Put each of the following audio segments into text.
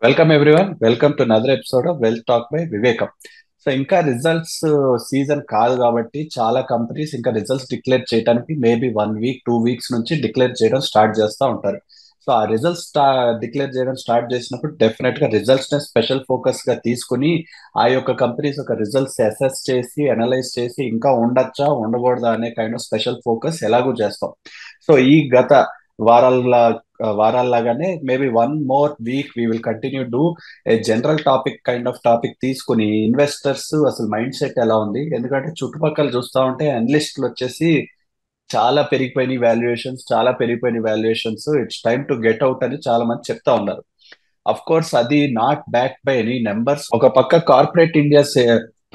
Welcome everyone. Welcome to another episode of wealth talk by వివేకం. So ఇంకా results season కాదు కాబట్టి చాలా కంపెనీస్ ఇంకా రిజల్ట్స్ డిక్లేర్ చేయడానికి మేబీ 1 వీక్ 2 వీక్స్ నుంచి డిక్లేర్ చేయడం స్టార్ట్ చేస్తూ ఉంటారు. సో ఆ రిజల్ట్స్ డిక్లేర్ చేయడం స్టార్ట్ చేసినప్పుడు డెఫినెట్ గా రిజల్ట్స్ ని స్పెషల్ ఫోకస్ గా తీసుకుని ఆ యొక్క కంపెనీస్ ఒక రిజల్ట్స్ అసెస్ చేసి అనలైజ్ చేసి ఇంకా ఉండొచ్చా ఉండకూడదా అనే కైండ్ ఆఫ్ స్పెషల్ ఫోకస్ ఎలాగూ చేస్తాం. సో ఈ గత వారాల వారాల్లాగానే maybe 1 more week we will continue do a general topic kind of topic తీసుకుని ఇన్వెస్టర్స్ అసలు మైండ్ సెట్ ఎలా ఉంది, ఎందుకంటే చుట్టుపక్కల చూస్తా ఉంటే అనలిస్టులు వచ్చేసి చాలా పెరిగిపోయిన valuations, it's time to get out అని చాలా మంది చెప్తా ఉన్నారు. Of course that not back by any numbers. ఒక పక్క కార్పొరేట్ ఇండియా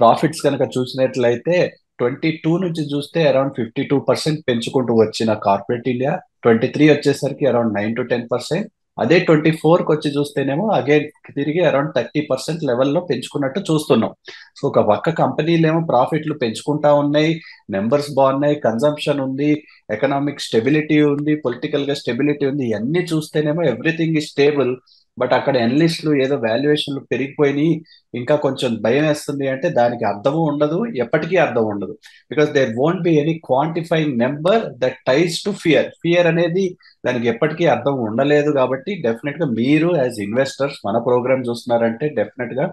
ప్రాఫిట్స్ కనుక చూసినట్లయితే 22 నుంచి చూస్తే అరౌండ్ 52% పెంచుకుంటూ వచ్చిన కార్పొరేట్ ఇండియా 23 వచ్చేసరికి అరౌండ్ 9 to 10%. అదే 24కి వచ్చి చూస్తేనేమో అగైన్ తిరిగి అరౌండ్ 30% లెవెల్లో పెంచుకున్నట్టు చూస్తున్నాం. సో ఒక పక్క కంపెనీలు ఏమో ప్రాఫిట్లు పెంచుకుంటా ఉన్నాయి, నెంబర్స్ బాగున్నాయి, కన్జంప్షన్ ఉంది, ఎకనామిక్ స్టెబిలిటీ ఉంది, పొలిటికల్ గా స్టెబిలిటీ ఉంది, ఇవన్నీ చూస్తేనేమో ఎవ్రీథింగ్ ఈ స్టేబుల్. బట్ అక్కడ ఎనలిస్టులు ఏదో వాల్యుయేషన్లు పెరిగిపోయినాయి, ఇంకా కొంచెం భయం వేస్తుంది అంటే దానికి అర్థము ఉండదు, ఎప్పటికీ అర్థం ఉండదు. Because there won't be any quantifying number that ties to fear. Fear అనేది దానికి ఎప్పటికీ అర్థం ఉండలేదు. కాబట్టి డెఫినెట్ గా మీరు యాజ్ ఇన్వెస్టర్స్ మన ప్రోగ్రామ్ చూస్తున్నారంటే డెఫినెట్ గా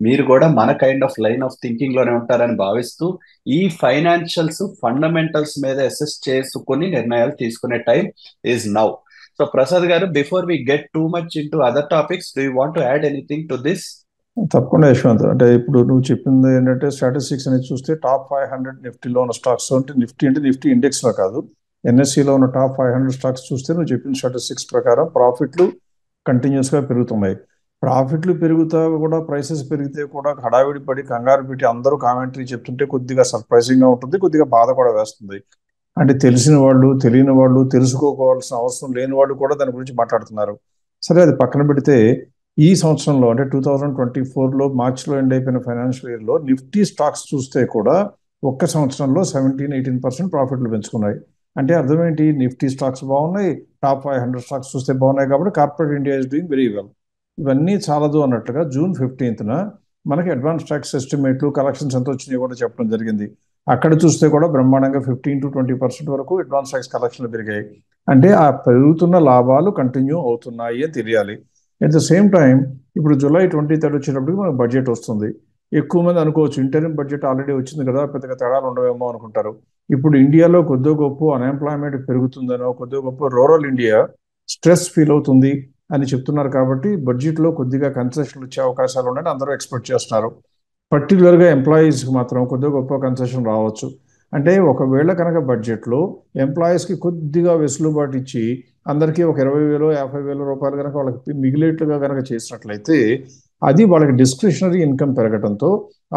మీరు కూడా మన kind of line of thinking లోనే ఉంటారని భావిస్తూ ఈ ఫైనాన్షియల్స్ ఫండమెంటల్స్ మీద అసెస్ చేసుకుని నిర్ణయాలు తీసుకునే time is now. So Prasad garu, before we get too much into other topics, do you want to add anything to this? తప్పకుండా యశ్వంత్. అంటే ఇప్పుడు నువ్వు చెప్పింది ఏంటంటే స్టాటిస్టిక్స్ అనేది చూస్తే టాప్ 500 నిఫ్టీలో ఉన్న స్టాక్స్ అంటే నిఫ్టీ ఇండెక్స్ లో కాదు, ఎన్ఎస్సిలో ఉన్న టాప్ 500 స్టాక్స్ చూస్తే నువ్వు చెప్పిన స్టాటిస్టిక్స్ ప్రకారం ప్రాఫిట్లు కంటిన్యూస్ గా పెరుగుతున్నాయి. ప్రాఫిట్లు పెరుగుతా కూడా ప్రైసెస్ పెరిగితే కూడా హడావిడి పడి కంగారు పెట్టి అందరూ కామెంటరీ చెప్తుంటే కొద్దిగా సర్ప్రైజింగ్ గా ఉంటుంది, కొద్దిగా బాధ కూడా వేస్తుంది. అంటే తెలిసిన వాళ్ళు తెలియని వాళ్ళు తెలుసుకోవాల్సిన అవసరం లేని వాళ్ళు కూడా దాని గురించి మాట్లాడుతున్నారు. సరే, అది పక్కన పెడితే ఈ సంవత్సరంలో అంటే 2024లో మార్చిలో ఎండ్ అయిపోయిన ఫైనాన్షియల్ ఇయర్లో నిఫ్టీ స్టాక్స్ చూస్తే కూడా ఒక్క సంవత్సరంలో 17-18% ప్రాఫిట్లు పెంచుకున్నాయి. అంటే అర్థం ఏంటి? నిఫ్టీ స్టాక్స్ బాగున్నాయి, టాప్ 500 స్టాక్స్ చూస్తే బాగున్నాయి, కాబట్టి corporate India is doing very well. ఇవన్నీ చాలదు అన్నట్లుగా జూన్ 15న మనకి అడ్వాన్స్ ట్యాక్స్ ఎస్టిమేట్లు కలెక్షన్స్ ఎంత వచ్చినాయి కూడా చెప్పడం జరిగింది. అక్కడ చూస్తే కూడా బ్రహ్మాండంగా 15-20% వరకు అడ్వాన్స్ ట్యాక్స్ కలెక్షన్లు పెరిగాయి. అంటే ఆ పెరుగుతున్న లాభాలు కంటిన్యూ అవుతున్నాయి అని తెలియాలి. అట్ ద సేమ్ టైం ఇప్పుడు జూలై 23 వచ్చేటప్పటికి మనకు బడ్జెట్ వస్తుంది. ఎక్కువ మంది అనుకోవచ్చు ఇంటర్మ్ బడ్జెట్ ఆల్రెడీ వచ్చింది కదా, పెద్దగా తేడాలు ఉండవేమో అనుకుంటారు. ఇప్పుడు ఇండియాలో కొద్దో గొప్ప అన్ఎంప్లాయ్మెంట్ పెరుగుతుందనో, కొద్దో గొప్ప రూరల్ ఇండియా స్ట్రెస్ ఫీల్ అవుతుంది అని చెప్తున్నారు. కాబట్టి బడ్జెట్లో కొద్దిగా కన్సెషన్లు వచ్చే అవకాశాలు ఉన్నాయని అందరూ ఎక్స్పెక్ట్ చేస్తున్నారు. పర్టికులర్గా ఎంప్లాయీస్కి మాత్రం కొద్దిగా గొప్ప కన్సెషన్ రావచ్చు. అంటే ఒకవేళ కనుక బడ్జెట్లో ఎంప్లాయీస్కి కొద్దిగా వెసులుబాటు ఇచ్చి అందరికీ ఒక 20,000-50,000 రూపాయలు కనుక వాళ్ళకి మిగిలేట్లుగా కనుక చేసినట్లయితే అది వాళ్ళకి డిస్క్రిషనరీ ఇన్కమ్ పెరగడంతో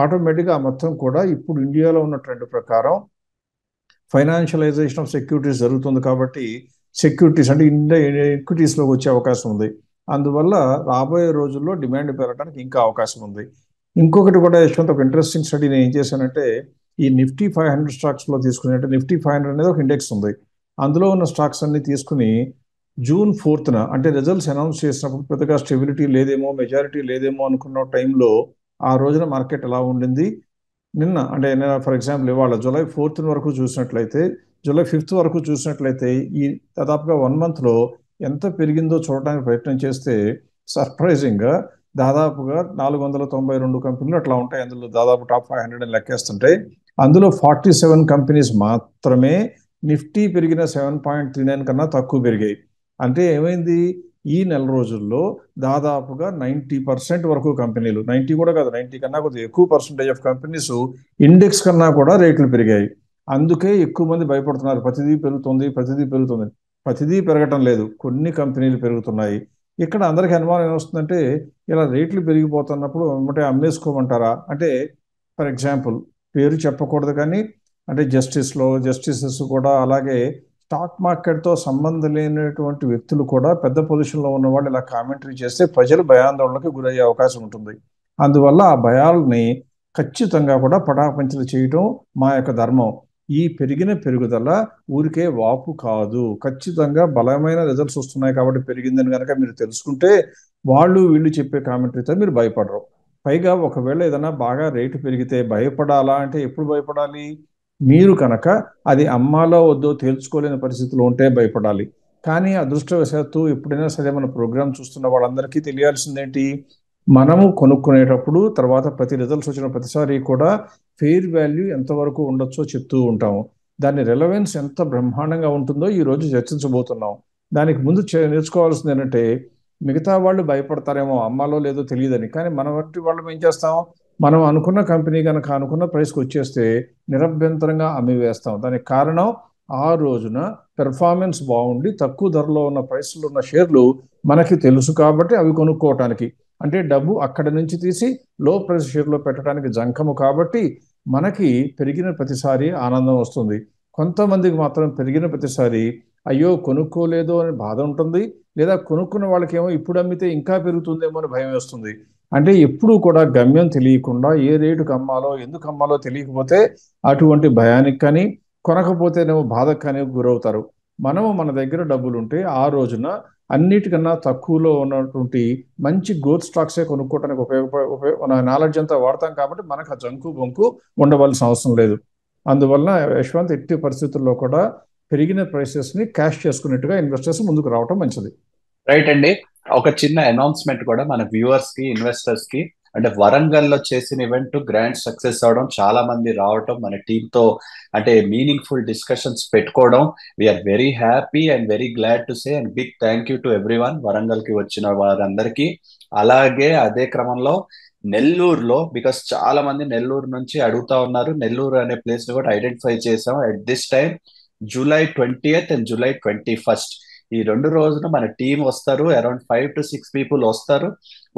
ఆటోమేటిక్గా ఆ మొత్తం కూడా ఇప్పుడు ఇండియాలో ఉన్న ట్రెండ్ ప్రకారం ఫైనాన్షియలైజేషన్ ఆఫ్ సెక్యూరిటీస్ జరుగుతుంది. కాబట్టి సెక్యూరిటీస్ అంటే ఇండియా ఈక్విటీస్లోకి వచ్చే అవకాశం ఉంది. అందువల్ల రాబోయే రోజుల్లో డిమాండ్ పెరగడానికి ఇంకా అవకాశం ఉంది. ఇంకొకటి కూడా యశ్వంత్, ఒక ఇంట్రెస్టింగ్ స్టడీ నేను ఏం చేశానంటే ఈ నిఫ్టీ 500 స్టాక్స్లో తీసుకుని, అంటే నిఫ్టీ 500 అనేది ఒక ఇండెక్స్ ఉంది, అందులో ఉన్న స్టాక్స్ అన్ని తీసుకుని జూన్ 4న అంటే రిజల్ట్స్ అనౌన్స్ చేసినప్పుడు పెద్దగా స్టెబిలిటీ లేదేమో, మెజారిటీ లేదేమో అనుకున్న టైంలో ఆ రోజున మార్కెట్ ఎలా ఉండింది, నిన్న అంటే ఫర్ ఎగ్జాంపుల్ ఇవాళ జూలై 4 వరకు చూసినట్లయితే, జూలై 5 వరకు చూసినట్లయితే ఈ దాదాపుగా 1 మంత్లో ఎంత పెరిగిందో చూడడానికి ప్రయత్నం చేస్తే సర్ప్రైజింగ్గా దాదాపుగా 492 కంపెనీలు అట్లా ఉంటాయి. అందులో దాదాపు టాప్ 500 అని లెక్కేస్తుంటే అందులో 47 కంపెనీస్ మాత్రమే నిఫ్టీ పెరిగిన 7.39 కన్నా తక్కువ పెరిగాయి. అంటే ఏమైంది? ఈ నెల రోజుల్లో దాదాపుగా 90% వరకు కంపెనీలు, 90 కూడా కాదు, 90 కన్నా కొద్దిగా ఎక్కువ పర్సంటేజ్ ఆఫ్ కంపెనీస్ ఇండెక్స్ కన్నా కూడా రేట్లు పెరిగాయి. అందుకే ఎక్కువ మంది భయపడుతున్నారు, ప్రతిదీ పెరుగుతుంది ప్రతిదీ పెరుగుతుంది. ప్రతిదీ పెరగటం లేదు, కొన్ని కంపెనీలు పెరుగుతున్నాయి. ఇక్కడ అందరికీ అనుమానం ఏమొస్తుందంటే ఇలా రేట్లు పెరిగిపోతున్నప్పుడు వెంబటే అమ్మేసుకోమంటారా అంటే, ఫర్ ఎగ్జాంపుల్ పేరు చెప్పకూడదు కానీ అంటే జస్టిసెస్ కూడా అలాగే స్టాక్ మార్కెట్తో సంబంధం లేనటువంటి వ్యక్తులు కూడా పెద్ద పొజిషన్లో ఉన్న వాళ్ళు ఇలా కామెంటరీ చేస్తే ప్రజలు భయాందోళనకు గురయ్యే అవకాశం ఉంటుంది. అందువల్ల ఆ భయాల్ని ఖచ్చితంగా కూడా పటాపంచలు చేయటం మా యొక్క ధర్మం. ఈ పెరిగిన పెరుగుదల ఊరికే వాపు కాదు, ఖచ్చితంగా బలమైన రిజల్ట్స్ వస్తున్నాయి కాబట్టి పెరిగిందని కనుక మీరు తెలుసుకుంటే వాళ్ళు వీళ్ళు చెప్పే కామెంటరీతో మీరు భయపడరు. పైగా ఒకవేళ ఏదైనా బాగా రేటు పెరిగితే భయపడాలా అంటే ఎప్పుడు భయపడాలి? మీరు కనుక అది అమ్మాలో వద్దో తేల్చుకోలేని పరిస్థితిలో ఉంటే భయపడాలి. కానీ అదృష్టవశాత్తు ఎప్పుడైనా సరే మన ప్రోగ్రామ్ చూస్తున్న వాళ్ళందరికీ తెలియాల్సిందేంటి? మనము కొనుక్కునేటప్పుడు తర్వాత ప్రతి రిజల్ట్స్ వచ్చిన ప్రతిసారి కూడా ఫెయిర్ వాల్యూ ఎంతవరకు ఉండొచ్చో చెప్తూ ఉంటాము. దాని రెలవెన్స్ ఎంత బ్రహ్మాండంగా ఉంటుందో ఈ రోజు చర్చించబోతున్నాం. దానికి ముందు నేర్చుకోవాల్సింది ఏంటంటే, మిగతా వాళ్ళు భయపడతారేమో అమ్మాలో లేదో తెలియదని, కానీ మన వంటి వాళ్ళం ఏం చేస్తాం? మనం అనుకున్న కంపెనీ కనుక అనుకున్న ప్రైస్కి వచ్చేస్తే నిరభ్యంతరంగా అమ్మి వేస్తాం. దానికి కారణం ఆ రోజున పెర్ఫార్మెన్స్ బాగుండి తక్కువ ధరలో ఉన్న ప్రైస్లో ఉన్న షేర్లు మనకి తెలుసు కాబట్టి అవి కొనుక్కోవటానికి, అంటే డబ్బు అక్కడి నుంచి తీసి లో ప్రైస్ షేర్లో పెట్టడానికి జంకము కాబట్టి మనకి పెరిగిన ప్రతిసారి ఆనందం వస్తుంది. కొంతమందికి మాత్రం పెరిగిన ప్రతిసారి అయ్యో కొనుక్కోలేదు అని బాధ ఉంటుంది, లేదా కొనుక్కున్న వాళ్ళకేమో ఇప్పుడు అమ్మితే ఇంకా పెరుగుతుందేమో అని భయం వేస్తుంది. అంటే ఎప్పుడూ కూడా గమ్యం తెలియకుండా ఏ రేటుకి అమ్మాలో ఎందుకు అమ్మాలో తెలియకపోతే అటువంటి భయానికి కానీ కొనకపోతేనేమో బాధకు కానీ గురవుతారు. మనము మన దగ్గర డబ్బులు ఉంటే ఆ రోజున అన్నిటికన్నా తక్కువలో ఉన్నటువంటి మంచి గ్రోత్ స్టాక్సే కొనుక్కోవడానికి మన నాలెడ్జ్ అంతా వాడతాం కాబట్టి మనకు ఆ జంకు బొంకు ఉండవలసిన అవసరం లేదు. అందువలన యశ్వంత్ ఎట్టి పరిస్థితుల్లో కూడా పెరిగిన ప్రైసెస్ని క్యాష్ చేసుకున్నట్టుగా ఇన్వెస్టర్స్ ముందుకు రావటం మంచిది. రైట్ అండి. ఒక చిన్న అనౌన్స్మెంట్ కూడా మన వ్యూవర్స్ కి ఇన్వెస్టర్స్ కి, అంటే వరంగల్ లో చేసిన ఈవెంట్ గ్రాండ్ సక్సెస్ అవడం, చాలా మంది రావటం, మన టీమ్ తో అంటే మీనింగ్ఫుల్ డిస్కషన్స్ పెట్టుకోవడం, we are very happy and very glad to say and big thank you to everyone Warangal కి వచ్చిన వారందరికీ. అలాగే అదే క్రమంలో నెల్లూరులో, బికాస్ చాలా మంది నెల్లూరు నుంచి అడుగుతా ఉన్నారు, నెల్లూరు అనే ప్లేస్ ని కూడా ఐడెంటిఫై చేసాం. At this time July 20th and July 21st ఈ 2 రోజులు మన టీం వస్తారు. అరౌండ్ 5 to 6 పీపుల్ వస్తారు.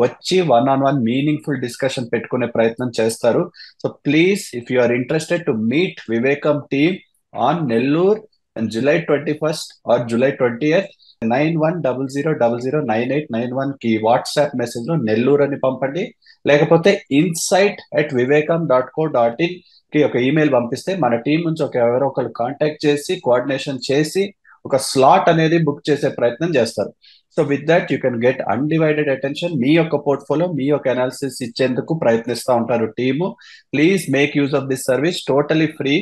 వచ్చి వన్ మీనింగ్ఫుల్ డిస్కషన్ పెట్టుకునే ప్రయత్నం చేస్తారు. So please, if you are interested to meet Vivekam team on Nellore and July 21st or July 20th, 9100009891 కి వాట్సాప్ మెసేజ్ లో నెల్లూరు అని పంపండి, లేకపోతే insight@vivekam.co.in కి ఒక ఈమెయిల్ పంపిస్తే మన టీం నుంచి ఎవరో ఒకరు కాంటాక్ట్ చేసి కోఆర్డినేషన్ చేసి ఒక స్లాట్ అనేది బుక్ చేసే ప్రయత్నం చేస్తారు. So with that you can get undivided attention. మీ యొక్క పోర్ట్ఫోలియో, మీ యొక్క అనాలిసిస్ ఇచ్చేందుకు ప్రయత్నిస్తూ ఉంటారు team. Please make use of this service, totally free.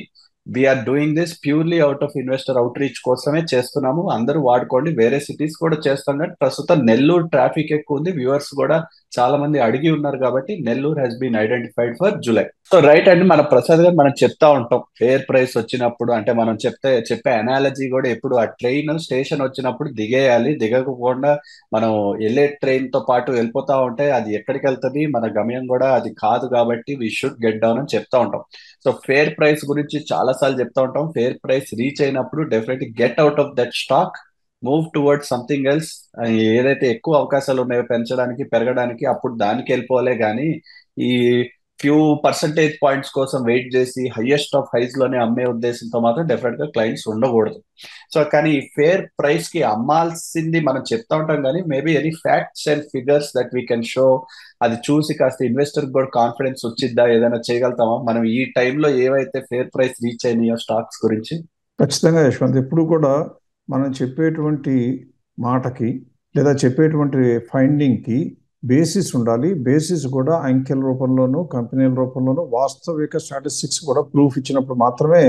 We're doing this purely out of investor outreach కోసమే చేస్తున్నాము. అందరూ వాడుకోండి. వేరే సిటీస్ కూడా చేస్తాం, కానీ ప్రస్తుతం నెల్లూరు ట్రాఫిక్ ఎక్కువ ఉంది. వ్యూవర్స్ కూడా చాలా మంది అడిగి ఉన్నారు కాబట్టి Nellore has been identified for July. So right అండి, మన ప్రసాద్ గారు మనం చెప్తా ఉంటాం ఫేర్ ప్రైస్ వచ్చినప్పుడు, అంటే మనం చెప్పే అనాలజీ కూడా ఎప్పుడు ఆ ట్రైన్ స్టేషన్ వచ్చినప్పుడు దిగేయాలి, దిగకపోకుండా మనం వెళ్ళే ట్రైన్ తో పాటు వెళ్ళిపోతా ఉంటే అది ఎక్కడికి వెళ్తుంది, మన గమ్యం కూడా అది కాదు. కాబట్టి వి షుడ్ గెట్ డౌన్ అని చెప్తా ఉంటాం. సో ఫేర్ ప్రైస్ గురించి చాలా సార్లు చెప్తా ఉంటాం. ఫేర్ ప్రైస్ రీచ్ అయినప్పుడు definitely get out of that stock, move towards something else. ఏదైతే ఎక్కువ అవకాశాలు ఉన్నాయో పెంచడానికి, పెరగడానికి, అప్పుడు దానికి వెళ్ళిపోలే. కానీ ఈ ఫ్యూ పర్సంటేజ్ పాయింట్స్ కోసం వెయిట్ చేసి హైయెస్ట్ ఆఫ్ హైస్ లోనే అమ్మే ఉద్దేశంతో మాత్రం డెఫినెట్ గా క్లయింట్స్ ఉండకూడదు. సో కానీ ఈ ఫేర్ ప్రైస్ కి అమ్మాల్సింది మనం చెప్తా ఉంటాం, కానీ maybe any facts and figures that we can show, అది చూసి కాస్త ఇన్వెస్టర్ కూడా కాన్ఫిడెన్స్ వచ్చిద్దా, ఏదైనా చేయగలుగుతామా మనం ఈ టైంలో ఏవైతే ఫేర్ ప్రైస్ రీచ్ అయినాయో స్టాక్స్ గురించి? ఖచ్చితంగా యశ్వంత్, ఎప్పుడు కూడా మనం చెప్పేటువంటి మాటకి లేదా చెప్పేటువంటి ఫైండింగ్కి బేసిస్ ఉండాలి. బేసిస్ కూడా అంకెల రూపంలోనూ కంపెనీల రూపంలోనూ వాస్తవిక స్టాటిస్టిక్స్ కూడా ప్రూఫ్ ఇచ్చినప్పుడు మాత్రమే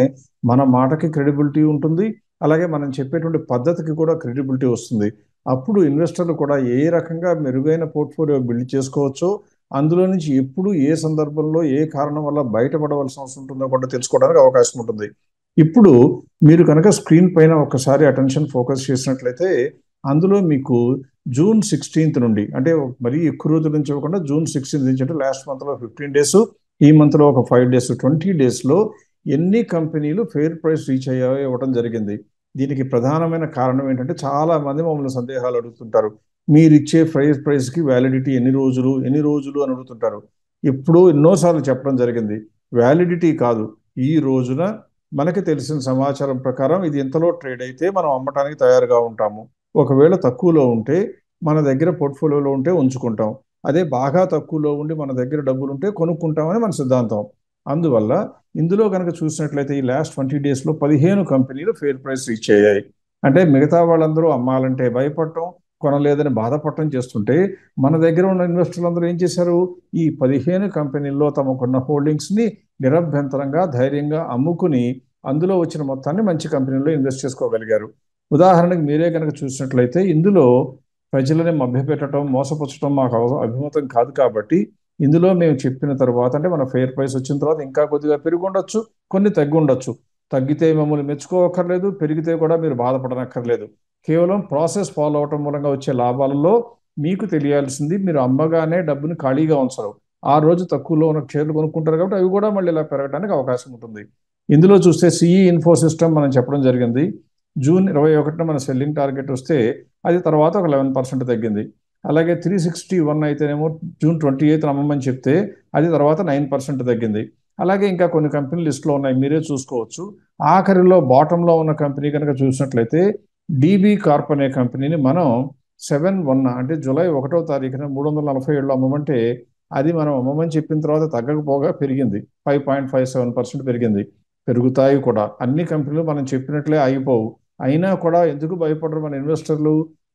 మన మాటకి క్రెడిబిలిటీ ఉంటుంది. అలాగే మనం చెప్పేటువంటి పద్ధతికి కూడా క్రెడిబిలిటీ వస్తుంది. అప్పుడు ఇన్వెస్టర్లు కూడా ఏ రకంగా మెరుగైన పోర్ట్ఫోలియో బిల్డ్ చేసుకోవచ్చో, అందులో నుంచి ఎప్పుడు ఏ సందర్భంలో ఏ కారణం వల్ల బయటపడవలసిన అవసరం ఉంటుందో కూడా తెలుసుకోవడానికి అవకాశం ఉంటుంది. ఇప్పుడు మీరు కనుక స్క్రీన్ పైన ఒకసారి అటెన్షన్ ఫోకస్ చేసినట్లయితే అందులో మీకు జూన్ 16th నుండి, అంటే మరీ ఎక్కువ రోజుల నుంచి ఇవ్వకుండా జూన్ 16th నుంచి, అంటే లాస్ట్ మంత్లో 15 days, ఈ మంత్లో ఒక 5 days, 20 daysలో ఎన్ని కంపెనీలు ఫెయిర్ ప్రైస్ రీచ్ అయ్యాయో ఇవ్వడం జరిగింది. దీనికి ప్రధానమైన కారణం ఏంటంటే, చాలా మంది మమ్మల్ని సందేహాలు అడుగుతుంటారు. మీరు ఇచ్చే ప్రైస్కి వ్యాలిడిటీ ఎన్ని రోజులు అని అడుగుతుంటారు. ఇప్పుడు ఎన్నోసార్లు చెప్పడం జరిగింది, వ్యాలిడిటీ కాదు, ఈ రోజున మనకి తెలిసిన సమాచారం ప్రకారం ఇది ఎంతలో ట్రేడ్ అయితే మనం అమ్మటానికి తయారుగా ఉంటాము. ఒకవేళ తక్కువలో ఉంటే మన దగ్గర పోర్ట్ఫోలియోలో ఉంటే ఉంచుకుంటాం, అదే బాగా తక్కువలో ఉండి మన దగ్గర డబ్బులు ఉంటే కొనుక్కుంటామని మన సిద్ధాంతం. అందువల్ల ఇందులో కనుక చూసినట్లయితే ఈ లాస్ట్ 20 daysలో 15 కంపెనీలు ఫెయిర్ ప్రైస్ రీచ్ అయ్యాయి. అంటే మిగతా వాళ్ళందరూ అమ్మాలంటే భయపడటం, కొనలేదని బాధపడటం చేస్తుంటే మన దగ్గర ఉన్న ఇన్వెస్టర్లు అందరూ ఏం చేశారు? ఈ 15 కంపెనీల్లో తమకున్న హోల్డింగ్స్ని నిరభ్యంతరంగా ధైర్యంగా అమ్ముకుని అందులో వచ్చిన మొత్తాన్ని మంచి కంపెనీల్లో ఇన్వెస్ట్ చేసుకోగలిగారు. ఉదాహరణకు మీరే కనుక చూసినట్లయితే ఇందులో ప్రజలని మభ్యపెట్టడం మోసపుచ్చడం మాకు అభిమతం కాదు. కాబట్టి ఇందులో మేము చెప్పిన తర్వాత అంటే మన ఫెయిర్ ప్రైస్ వచ్చిన తర్వాత ఇంకా కొద్దిగా పెరిగి ఉండొచ్చు, కొన్ని తగ్గి ఉండొచ్చు. తగ్గితే మమ్మల్ని మెచ్చుకోవక్కర్లేదు, పెరిగితే కూడా మీరు బాధపడనక్కర్లేదు. కేవలం ప్రాసెస్ ఫాలో అవటం మూలంగా వచ్చే లాభాలలో మీకు తెలియాల్సింది మీరు అమ్మగానే డబ్బుని ఖాళీగా ఉంచరు. ఆ రోజు తక్కువలో ఉన్న షేర్లు కొనుక్కుంటారు కాబట్టి అవి కూడా మళ్ళీ ఇలా పెరగడానికి అవకాశం ఉంటుంది. ఇందులో చూస్తే సిఈ ఇన్ఫో సిస్టమ్ మనం చెప్పడం జరిగింది. జూన్ 21న మన సెల్లింగ్ టార్గెట్ వస్తే అది తర్వాత ఒక 11% తగ్గింది. అలాగే 361 అయితేనేమో జూన్ 28న అమ్మమని చెప్తే అది తర్వాత 9% తగ్గింది. అలాగే ఇంకా కొన్ని కంపెనీలు లిస్టులో ఉన్నాయి, మీరే చూసుకోవచ్చు. ఆఖరిలో బాటంలో ఉన్న కంపెనీ కనుక చూసినట్లయితే డీబీ కార్ప్ అనే కంపెనీని మనం 7/1 అంటే జూలై 1వ తారీఖున 347 అమ్మమంటే అది మనం అమ్మమని చెప్పిన తర్వాత తగ్గకపోగా పెరిగింది. 5.57% పెరిగింది. పెరుగుతాయి కూడా. అన్ని కంపెనీలు మనం చెప్పినట్లే ఆగిపోవు. అయినా కూడా ఎందుకు భయపడరు మన ఇన్వెస్టర్లు?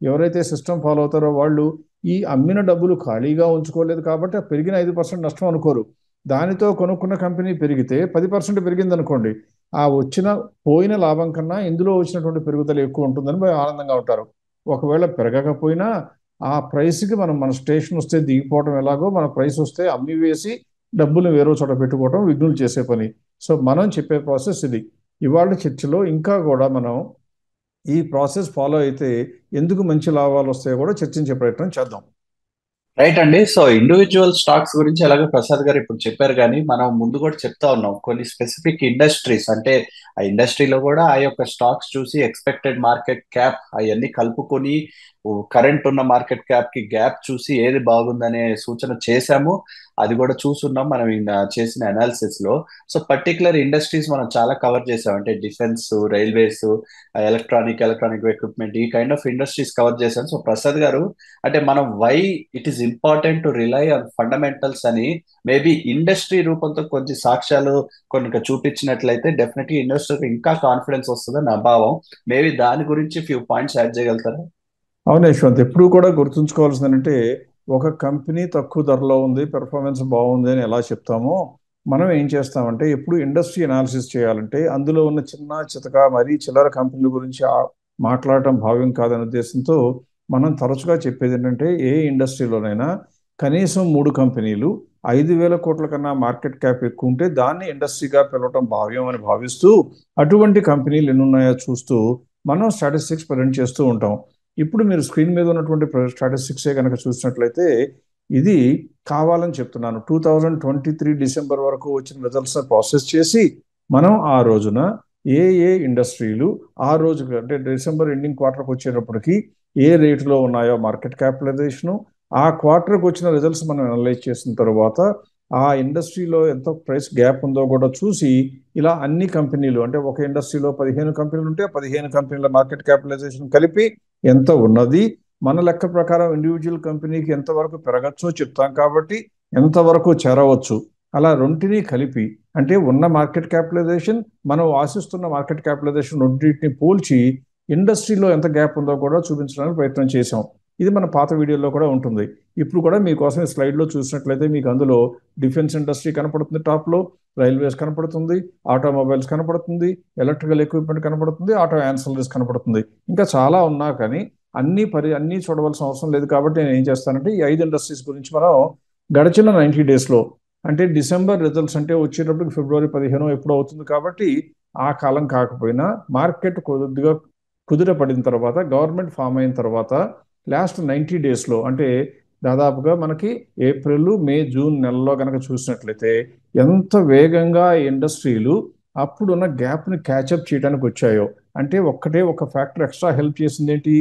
ఎవరైతే సిస్టమ్ ఫాలో అవుతారో వాళ్ళు ఈ అమ్మిన డబ్బులు ఖాళీగా ఉంచుకోలేదు కాబట్టి ఆ పెరిగిన 5% నష్టం అనుకోరు. దానితో కొనుక్కున్న కంపెనీ పెరిగితే 10% పెరిగింది అనుకోండి, ఆ పోయిన లాభం కన్నా ఇందులో వచ్చినటువంటి పెరుగుదల ఎక్కువ ఉంటుందని ఆనందంగా ఉంటారు. ఒకవేళ పెరగకపోయినా ఆ ప్రైస్కి మన స్టేషన్ వస్తే దిగిపోవడం ఎలాగో మన ప్రైస్ వస్తే అమ్మి వేసి డబ్బులు వేరే చోట పెట్టుకోవడం విఘ్నులు చేసే పని. సో మనం చెప్పే ప్రాసెస్ ఇది. ఇవాళ చర్చలో ఇంకా కూడా మనం ఈ ప్రాసెస్ ఫాలో అయితే ఎందుకు మంచి లాభాలు వస్తాయో కూడా చర్చించే ప్రయత్నం చేద్దాం. రైట్ అండి. సో ఇండివిజువల్ స్టాక్స్ గురించి ఎలాగో ప్రసాద్ గారు ఇప్పుడు చెప్పారు, కానీ మనం ముందు కూడా చెప్తా ఉన్నాం కొన్ని స్పెసిఫిక్ ఇండస్ట్రీస్, అంటే ఆ ఇండస్ట్రీలో కూడా ఆ యొక్క స్టాక్స్ చూసి ఎక్స్పెక్టెడ్ మార్కెట్ క్యాప్ అవన్నీ కలుపుకొని కరెంట్ ఉన్న మార్కెట్ క్యాప్ కి గ్యాప్ చూసి ఏది బాగుందనే సూచన చేశాము. అది కూడా చూసున్నాం మనం చేసిన అనాలిసిస్ లో. సో పర్టికులర్ ఇండస్ట్రీస్ మనం చాలా కవర్ చేసాం, అంటే డిఫెన్స్, రైల్వేస్, ఎలక్ట్రానిక్ ఎక్విప్మెంట్, ఈ కైండ్ ఆఫ్ ఇండస్ట్రీస్ కవర్ చేశాం. సో ప్రసాద్ గారు, అంటే మనం why it is important to rely on fundamentals అని మేబీ ఇండస్ట్రీ రూపంతో కొన్ని సాక్ష్యాలు కొన్ని చూపించినట్లయితే డెఫినెట్లీ ఇన్వెస్టర్ ఇంకా కాన్ఫిడెన్స్ వస్తుందని నా భావం. మేబీ దాని గురించి ఫ్యూ పాయింట్స్ యాడ్ చేయగలుగుతారా? అవును యశ్వంత్, ఎప్పుడు కూడా గుర్తుంచుకోవాల్సిందంటే ఒక కంపెనీ తక్కువ ధరలో ఉంది, పెర్ఫార్మెన్స్ బాగుంది అని ఎలా చెప్తామో మనం ఏం చేస్తామంటే ఎప్పుడు ఇండస్ట్రీ అనాలిసిస్ చేయాలంటే అందులో ఉన్న చిన్న చితక మరీ చిల్లర కంపెనీల గురించి మాట్లాడటం భావ్యం కాదనే ఉద్దేశంతో మనం తరచుగా చెప్పేది ఏంటంటే ఏ ఇండస్ట్రీలోనైనా కనీసం 3 కంపెనీలు 5,000 కోట్ల కన్నా మార్కెట్ క్యాప్ ఎక్కువ ఉంటే దాన్ని ఇండస్ట్రీగా పిలవటం భావ్యం అని భావిస్తూ అటువంటి కంపెనీలు ఎన్ని ఉన్నాయో చూస్తూ మనం స్టాటిస్టిక్స్ ప్రజెంట్ చేస్తూ ఉంటాం. ఇప్పుడు మీరు స్క్రీన్ మీద ఉన్నటువంటి స్టాటిస్టిక్సే కనుక చూసినట్లయితే ఇది కావాలని చెప్తున్నాను. 2023 డిసెంబర్ వరకు వచ్చిన రిజల్ట్స్ ప్రాసెస్ చేసి మనం ఆ రోజున ఏ ఇండస్ట్రీలు ఆ రోజు అంటే డిసెంబర్ ఎండింగ్ క్వార్టర్కి వచ్చేటప్పటికి ఏ రేటులో ఉన్నాయో మార్కెట్ క్యాపిటలైజేషను, ఆ క్వార్టర్కి వచ్చిన రిజల్ట్స్ మనం అనలైజ్ చేసిన తర్వాత ఆ ఇండస్ట్రీలో ఎంత ప్రైస్ గ్యాప్ ఉందో కూడా చూసి ఇలా అన్ని కంపెనీలు అంటే ఒక ఇండస్ట్రీలో 15 కంపెనీలు ఉంటే 15 కంపెనీల మార్కెట్ క్యాపిటలైజేషన్ కలిపి ఎంత ఉన్నది, మన లెక్క ప్రకారం ఇండివిజువల్ కంపెనీకి ఎంతవరకు పెరగచ్చో చెప్తాం కాబట్టి ఎంతవరకు చేరవచ్చు, అలా రెంటిని కలిపి అంటే ఉన్న మార్కెట్ క్యాపిటలైజేషన్ మనం ఆశిస్తున్న మార్కెట్ క్యాపిటలైజేషన్ రెండింటిని పోల్చి ఇండస్ట్రీలో ఎంత గ్యాప్ ఉందో కూడా చూపించడానికి ప్రయత్నం చేశాం. ఇది మన పాత వీడియోలో కూడా ఉంటుంది. ఇప్పుడు కూడా మీకోసం ఈ స్లైడ్లో చూసినట్లయితే మీకు అందులో డిఫెన్స్ ఇండస్ట్రీ కనపడుతుంది, టాప్లో రైల్వేస్ కనపడుతుంది, ఆటోమొబైల్స్ కనపడుతుంది, ఎలక్ట్రికల్ ఎక్విప్మెంట్ కనపడుతుంది, ఆటో యాన్సిలరీస్ కనపడుతుంది. ఇంకా చాలా ఉన్నా కానీ అన్నీ చూడవలసిన అవసరం లేదు. కాబట్టి నేను ఏం చేస్తానంటే ఈ 5 ఇండస్ట్రీస్ గురించి మనం గడిచిన 90 డేస్లో అంటే డిసెంబర్ రిజల్ట్స్ అంటే వచ్చేటప్పటికి ఫిబ్రవరి 15 ఎప్పుడు అవుతుంది కాబట్టి ఆ కాలం కాకపోయినా మార్కెట్ కొద్దిగా కుదిరపడిన తర్వాత గవర్నమెంట్ ఫామ్ అయిన తర్వాత లాస్ట్ 90 డేస్లో అంటే దాదాపుగా మనకి ఏప్రిల్, మే, జూన్ నెలలో కనుక చూసినట్లయితే ఎంత వేగంగా ఇండస్ట్రీలు అప్పుడున్న గ్యాప్ని క్యాచప్ చేయడానికి వచ్చాయో, అంటే ఒక ఫ్యాక్టర్ ఎక్స్ట్రా హెల్ప్ చేసింది ఏంటి?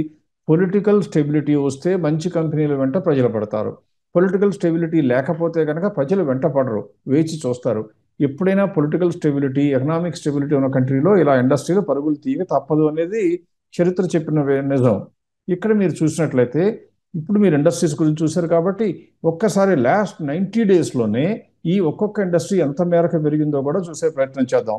పొలిటికల్ స్టెబిలిటీ వస్తే మంచి కంపెనీల వెంట ప్రజలు పడతారు. పొలిటికల్ స్టెబిలిటీ లేకపోతే కనుక ప్రజలు వెంట పడరు, వేచి చూస్తారు. ఎప్పుడైనా పొలిటికల్ స్టెబిలిటీ, ఎకనామిక్ స్టెబిలిటీ ఉన్న కంట్రీలో ఇలా ఇండస్ట్రీలు పరుగులు తీయక తప్పదు అనేది చరిత్ర చెప్పిన నిజం. ఇక్కడ మీరు చూసినట్లయితే ఇప్పుడు మీరు ఇండస్ట్రీస్ గురించి చూశారు కాబట్టి ఒక్కసారి లాస్ట్ 90 డేస్లోనే ఈ ఒక్కొక్క ఇండస్ట్రీ ఎంత మేరకు పెరిగిందో కూడా చూసే ప్రయత్నం చేద్దాం.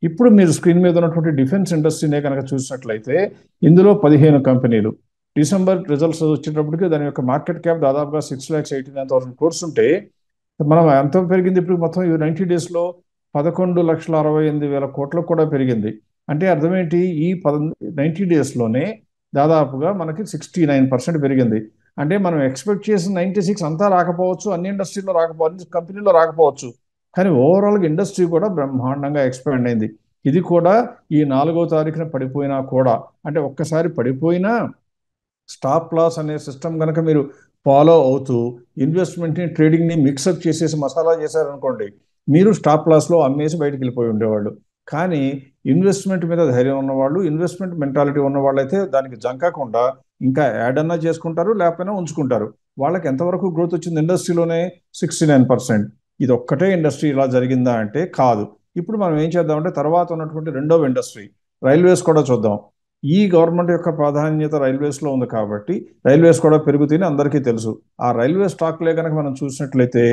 ఇప్పుడు మీరు స్క్రీన్ మీద ఉన్నటువంటి డిఫెన్స్ ఇండస్ట్రీనే కనుక చూసినట్లయితే ఇందులో 15 కంపెనీలు డిసెంబర్ రిజల్ట్స్ వచ్చేటప్పటికి దాని యొక్క మార్కెట్ క్యాప్ దాదాపుగా 6,89,000 crores ఉంటే మనం ఎంత పెరిగింది ఇప్పుడు మొత్తం 90 డేస్లో 11,68,000 కోట్లకు కూడా పెరిగింది. అంటే అర్థం ఏంటి, ఈ 90 డేస్లోనే దాదాపుగా మనకి 69% పెరిగింది. అంటే మనం ఎక్స్పెక్ట్ చేసిన 96 అంతా రాకపోవచ్చు, అన్ని ఇండస్ట్రీలో రాకపోవచ్చు, అన్ని కంపెనీలో రాకపోవచ్చు, కానీ ఓవరాల్గా ఇండస్ట్రీ కూడా బ్రహ్మాండంగా ఎక్స్పాండ్ అయింది. ఇది కూడా ఈ 4వ తారీఖున పడిపోయినా కూడా, అంటే ఒక్కసారి పడిపోయినా స్టాప్ లాస్ అనే సిస్టమ్ కనుక మీరు ఫాలో అవుతూ ఇన్వెస్ట్మెంట్ని ట్రేడింగ్ని మిక్సప్ చేసేసి మసాలా చేశారనుకోండి, మీరు స్టాప్ లాస్లో అమ్మేసి బయటకు వెళ్ళిపోయి ఉండేవాళ్ళు. కానీ ఇన్వెస్ట్మెంట్ మీద ధైర్యం ఉన్నవాళ్ళు, ఇన్వెస్ట్మెంట్ మెంటాలిటీ ఉన్న వాళ్ళైతే దానికి జంకకుండా ఇంకా యాడ్ అన్నా చేసుకుంటారు, లేకపోయినా ఉంచుకుంటారు. వాళ్ళకి ఎంతవరకు గ్రోత్ వచ్చింది ఇండస్ట్రీలోనే? 69%. ఇది ఒక్కటే ఇండస్ట్రీ ఇలా జరిగిందా అంటే కాదు. ఇప్పుడు మనం ఏం చేద్దామంటే తర్వాత ఉన్నటువంటి రెండవ ఇండస్ట్రీ రైల్వేస్ కూడా చూద్దాం. ఈ గవర్నమెంట్ యొక్క ప్రాధాన్యత రైల్వేస్లో ఉంది కాబట్టి రైల్వేస్ కూడా పెరుగుతాయని అందరికీ తెలుసు. ఆ రైల్వే స్టాక్లే కనుక మనం చూసినట్లయితే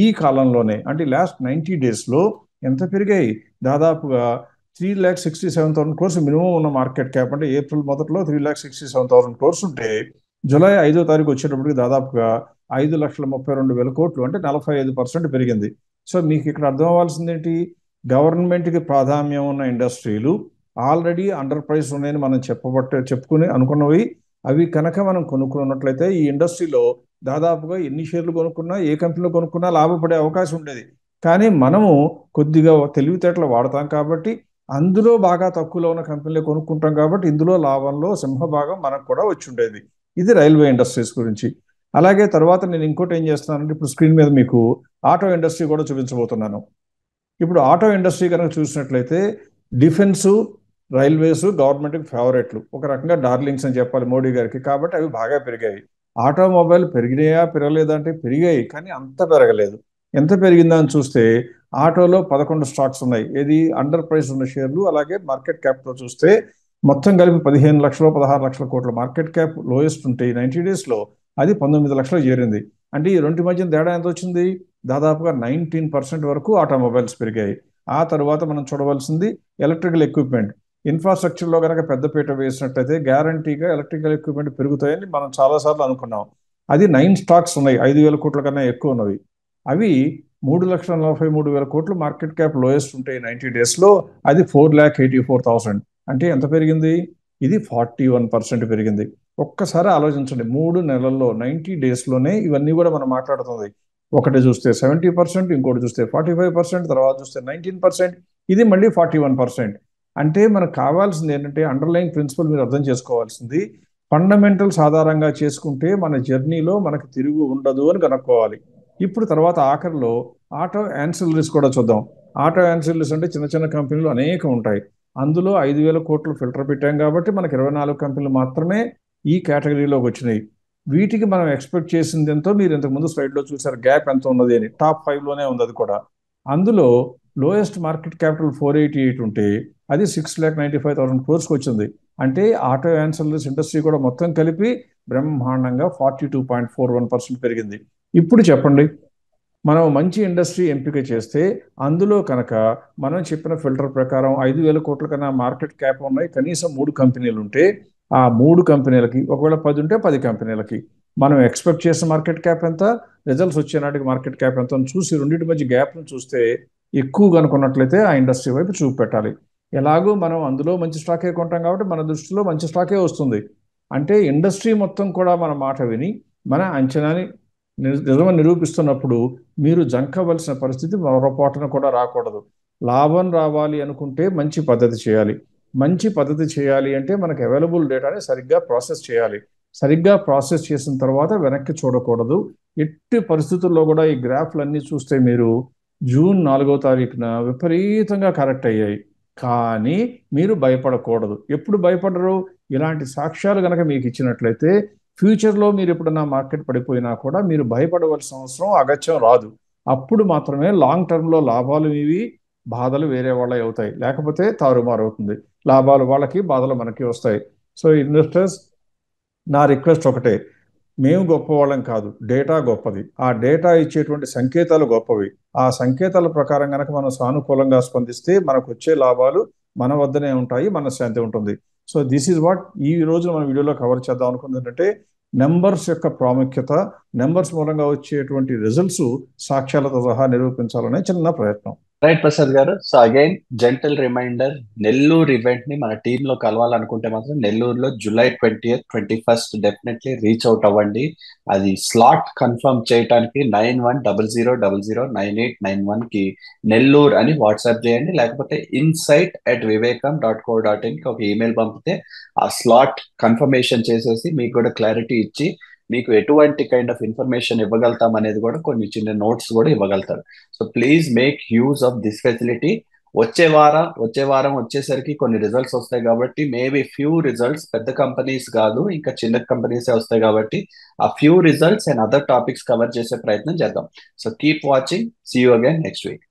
ఈ కాలంలోనే అంటే లాస్ట్ 90 డేస్లో ఎంత పెరిగాయి? దాదాపుగా 3,67,000 crores మినిమం ఉన్న మార్కెట్ క్యాప్. అంటే ఏప్రిల్ మొదట్లో 3,67,000 crores ఉంటే జూలై 5వ తారీఖు వచ్చేటప్పటికి దాదాపుగా 5,32,000 కోట్లు, అంటే 45% పెరిగింది. సో మీకు ఇక్కడ అర్థం అవ్వాల్సింది ఏంటి, గవర్నమెంట్కి ప్రాధాన్యం ఉన్న ఇండస్ట్రీలు ఆల్రెడీ అండర్ ప్రైస్ ఉన్నాయని మనం చెప్పుకుని అనుకున్నవి అవి కనుక మనం కొనుక్కున్నట్లయితే ఈ ఇండస్ట్రీలో దాదాపుగా ఎన్ని షేర్లు కొనుక్కున్నా, ఏ కంపెనీలో కొనుక్కున్నా లాభపడే అవకాశం ఉండేది. కానీ మనము కొద్దిగా తెలివితేటలు వాడతాం కాబట్టి అందులో బాగా తక్కువలో ఉన్న కంపెనీలు కొనుక్కుంటాం కాబట్టి ఇందులో లాభంలో సింహభాగం మనకు కూడా వచ్చి ఉండేది. ఇది రైల్వే ఇండస్ట్రీస్ గురించి. అలాగే తర్వాత నేను ఇంకోటి ఏం చేస్తున్నానంటే ఇప్పుడు స్క్రీన్ మీద మీకు ఆటో ఇండస్ట్రీ కూడా చూపించబోతున్నాను. ఇప్పుడు ఆటో ఇండస్ట్రీ కనుక చూసినట్లయితే డిఫెన్సు, రైల్వేస్ గవర్నమెంట్కి ఫేవరెట్లు, ఒక రకంగా డార్లింగ్స్ అని చెప్పాలి మోడీ గారికి, కాబట్టి అవి బాగా పెరిగాయి. ఆటోమొబైల్ పెరిగినాయా పెరగలేదా అంటే పెరిగాయి, కానీ అంత పెరగలేదు. ఎంత పెరిగిందా అని చూస్తే ఆటోలో 11 స్టాక్స్ ఉన్నాయి. ఏది అండర్ ప్రైస్ ఉన్న షేర్లు. అలాగే మార్కెట్ క్యాప్తో చూస్తే మొత్తం కలిపి 15 లక్షలు 16 లక్షల కోట్ల మార్కెట్ క్యాప్ లోయెస్ట్ ఉంటే 90 డేస్లో అది 19 లక్షలు చేరింది. అంటే ఈ రెండు మధ్యన తేడా ఎంత వచ్చింది? దాదాపుగా 19% వరకు ఆటోమొబైల్స్ పెరిగాయి. ఆ తర్వాత మనం చూడవలసింది ఎలక్ట్రికల్ ఎక్విప్మెంట్. ఇన్ఫ్రాస్ట్రక్చర్లో కనుక పెద్దపీట వేసినట్లయితే గ్యారంటీగా ఎలక్ట్రికల్ ఎక్విప్మెంట్ పెరుగుతాయని మనం చాలాసార్లు అనుకున్నాం. అది 9 స్టాక్స్ ఉన్నాయి, 5,000 కోట్ల కన్నా ఎక్కువ ఉన్నవి. అవి 3,43,000 కోట్లు మార్కెట్ క్యాప్ లోయెస్ట్ ఉంటాయి 90 డేస్లో. అది 4,84,000. అంటే ఎంత పెరిగింది? ఇది 41% పెరిగింది. ఒక్కసారి ఆలోచించండి, 3 నెలల్లో 90 డేస్లోనే ఇవన్నీ కూడా మనం మాట్లాడుతుంది. ఒకటి చూస్తే 70%, ఇంకోటి చూస్తే 45%, తర్వాత చూస్తే 19%, ఇది మళ్ళీ 41%. అంటే మనకు కావాల్సింది ఏంటంటే అండర్లైన్ ప్రిన్సిపల్ మీరు అర్థం చేసుకోవాల్సింది, ఫండమెంటల్స్ ఆధారంగా చేసుకుంటే మన జర్నీలో మనకు తిరుగు ఉండదు అని కనుక్కోవాలి. ఇప్పుడు తర్వాత ఆఖరిలో ఆటో యాన్సిలరీస్ కూడా చూద్దాం. ఆటో యాన్సిలరీస్ అంటే చిన్న చిన్న కంపెనీలు అనేకం ఉంటాయి. అందులో 5,000 కోట్లు ఫిల్టర్ పెట్టాం కాబట్టి మనకి 24 కంపెనీలు మాత్రమే ఈ కేటగిరీలోకి వచ్చినాయి. వీటికి మనం ఎక్స్పెక్ట్ చేసింది ఎంతో మీరు ఇంతకుముందు స్లైడ్లో చూసారు, గ్యాప్ ఎంత ఉన్నది అని. టాప్ 5లోనే ఉంది అది కూడా. అందులో లోయెస్ట్ మార్కెట్ క్యాపిటల్ 488 ఉంటే అది 6,95,000 crores వచ్చింది. అంటే ఆటో యాన్సిలరీస్ ఇండస్ట్రీ కూడా మొత్తం కలిపి బ్రహ్మాండంగా 42.41% పెరిగింది. ఇప్పుడు చెప్పండి, మనం మంచి ఇండస్ట్రీ ఎంపిక చేస్తే అందులో కనుక మనం చెప్పిన ఫిల్టర్ ప్రకారం 5,000 కోట్ల కన్నా మార్కెట్ క్యాప్ ఉన్నాయి కనీసం 3 కంపెనీలు ఉంటే, ఆ 3 కంపెనీలకి ఒకవేళ 10 ఉంటే 10 కంపెనీలకి మనం ఎక్స్పెక్ట్ చేసిన మార్కెట్ క్యాప్ ఎంత, రిజల్ట్స్ వచ్చే నాటికి మార్కెట్ క్యాప్ ఎంత అని చూసి రెండింటి మధ్య గ్యాప్ను చూస్తే ఎక్కువ కనుకున్నట్లయితే ఆ ఇండస్ట్రీ వైపు చూపు పెట్టాలి. ఎలాగో మనం అందులో మంచి స్టాకే కొంటాం కాబట్టి మన దృష్టిలో మంచి స్టాకే వస్తుంది. అంటే ఇండస్ట్రీ మొత్తం కూడా మన మాట విని మన అంచనాని నిజమని నిరూపిస్తున్నప్పుడు మీరు జంకవలసిన పరిస్థితి పొరపాటున కూడా రాకూడదు. లాభం రావాలి అనుకుంటే మంచి పద్ధతి చేయాలి. మంచి పద్ధతి చేయాలి అంటే మనకు అవైలబుల్ డేటాని సరిగ్గా ప్రాసెస్ చేయాలి. సరిగ్గా ప్రాసెస్ చేసిన తర్వాత వెనక్కి చూడకూడదు. ఎట్టి పరిస్థితుల్లో కూడా ఈ గ్రాఫ్లన్నీ చూస్తే మీరు జూన్ 4వ తారీఖున విపరీతంగా కరెక్ట్ అయ్యాయి. కానీ మీరు భయపడకూడదు. ఎప్పుడు భయపడరు? ఇలాంటి సాక్ష్యాలు కనుక మీకు ఇచ్చినట్లయితే ఫ్యూచర్లో మీరు ఎప్పుడన్నా మార్కెట్ పడిపోయినా కూడా మీరు భయపడవలసిన అవసరం అగత్యం రాదు. అప్పుడు మాత్రమే లాంగ్ టర్మ్లో లాభాలు ఇవి, బాధలు వేరే వాళ్ళవి అవుతాయి. లేకపోతే తారుమారు అవుతుంది. లాభాలు వాళ్ళకి, బాధలు మనకి వస్తాయి. సో ఇన్వెస్టర్స్, నా రిక్వెస్ట్ ఒకటే, మేము గొప్పవాళ్ళం కాదు, డేటా గొప్పది. ఆ డేటా ఇచ్చేటువంటి సంకేతాలు గొప్పవి. ఆ సంకేతాల ప్రకారం కనుక మనం సానుకూలంగా స్పందిస్తే మనకు వచ్చే లాభాలు మన వద్దనే ఉంటాయి, మనశ్శాంతి ఉంటుంది. సో దిస్ ఈజ్ వాట్ ఈ రోజు మన వీడియోలో కవర్ చేద్దాం అనుకుంది ఏంటంటే నెంబర్స్ యొక్క ప్రాముఖ్యత, నెంబర్స్ మూలంగా వచ్చేటువంటి రిజల్ట్స్ సాక్ష్యాలతో సహా నిరూపించాలనే చిన్న ప్రయత్నం. రైట్ ప్రసాద్ గారు. So again gentle reminder, Nellore event ని మన టీమ్ లో కలవాలనుకుంటే మాత్రం నెల్లూరులో July 20th, 21st definitely reach out అవ్వండి. అది స్లాట్ కన్ఫర్మ్ చేయడానికి 9100009891 కి నెల్లూరు అని వాట్సాప్ చేయండి, లేకపోతే insight@vivekam.co.in కి ఒక ఈమెయిల్ పంపితే ఆ స్లాట్ కన్ఫర్మేషన్ చేసేసి మీకు కూడా క్లారిటీ ఇచ్చి మీకు ఎటువంటి కైండ్ ఆఫ్ ఇన్ఫర్మేషన్ ఇవ్వగలుగుతాం అనేది కూడా కొన్ని చిన్న నోట్స్ కూడా ఇవ్వగలుగుతారు. So please make use of this facility. వచ్చే వారం వచ్చేసరికి కొన్ని రిజల్ట్స్ వస్తాయి కాబట్టి మేబీ ఫ్యూ రిజల్ట్స్, పెద్ద కంపెనీస్ కాదు ఇంకా చిన్న కంపెనీస్ వస్తాయి కాబట్టి ఆ few results and other topics cover చేసే ప్రయత్నం చేద్దాం. So keep watching, see you again next week.